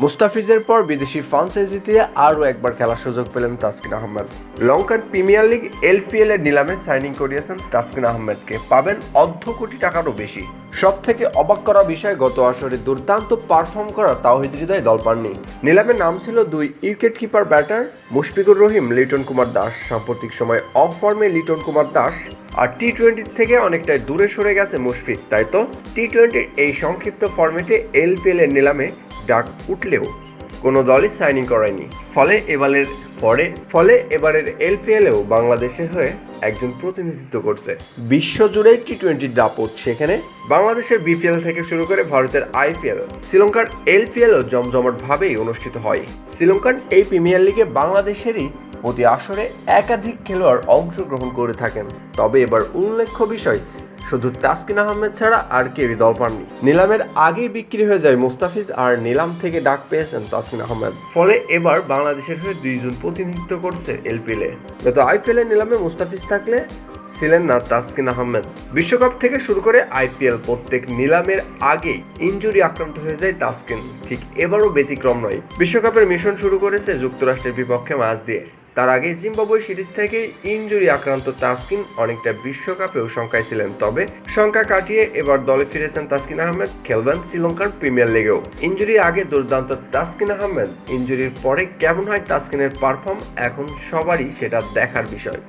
মুস্তাফিজের পর বিদেশি ফ্রাঞ্চাইজি জিতিয়ে আরও একবার খেলার সুযোগ পেলেন Taskin Ahmed. Lankan premier league LPL এর নিলামে সাইনিং করিয়েছেন তাসকিন আহমেদকে, পাবেন অর্ধ কোটি টাকারও বেশি। সব থেকে অবাক করা বিষয়, গত আসরে দুর্দান্ত পারফর্ম করা তাওহিদ হৃদয় দল পাননি। নিলামের নাম ছিল দুই wicket keeper batter Mushfiqur Rahim, Liton Kumar Das. সাম্প্রতিক সময় অফ ফর্মে লিটন কুমার দাস, আর টি-20 থেকে অনেকটাই দূরে সরে গেছে মুশফিক। তাই তো টি-20 এই সংক্ষিপ্ত ফরম্যাটে এলপিএল এর নিলামে ডাক উঠলেও কোনো দলই সাইনিং করায়নি। ফলে এবারের এলপিএলেও বাংলাদেশের হয়ে একজন প্রতিনিধিত্ব করছে। বিশ্বজুড়ে টি-20 দাপট, সেখানে বাংলাদেশের বিপিএল থেকে শুরু করে ভারতের আইপিএল, শ্রীলঙ্কার এলপিএলও জমজমাটভাবেই অনুষ্ঠিত হয়। শ্রীলঙ্কার এই প্রিমিয়ার লিগে বাংলাদেশেরই প্রতি আসরে একাধিক খেলোয়াড় অংশগ্রহণ করে থাকেন। তবে এবার উল্লেখ্য বিষয়, শুধু তাসকিন আহমেদ ছাড়া আর কেউই দল পাননি। নিলামের আগেই বিক্রি হয়ে যায় মুস্তাফিজ, আর নিলাম থেকে ডাক পেয়েছেন তাসকিন আহমেদ। ফলে এবার বাংলাদেশের হয়ে দুইজন প্রতিনিধিত্ব করছে এলপিএলে। গত আইপিএল এর নিলামে মুস্তাফিজ থাকলে ছিলেন না তাসকিন আহমেদ। বিশ্বকাপ থেকে শুরু করে আইপিএল প্রত্যেক নিলামের আগেই ইনজুরি আক্রান্ত হয়ে যায় তাসকিন। ঠিক এবারও ব্যতিক্রম নয়। বিশ্বকাপের মিশন শুরু করেছে যুক্তরাষ্ট্রের বিপক্ষে ম্যাচ দিয়ে। তার আগে জিম্বাবুয়ে সিরিজ থেকে ইনজুরি আক্রান্ত তাসকিন অনেকটা বিশ্বকাপেও শঙ্কায় ছিলেন। তবে শঙ্কা কাটিয়ে এবার দলে ফিরেছেন তাসকিন আহমেদ, খেলবেন শ্রীলঙ্কার প্রিমিয়ার লিগেও। ইনজুরি আগে দুর্দান্ত তাসকিন আহমেদ, ইনজুরির পরে কেমন হয় তাসকিনের পারফর্ম, এখন সবারই সেটা দেখার বিষয়।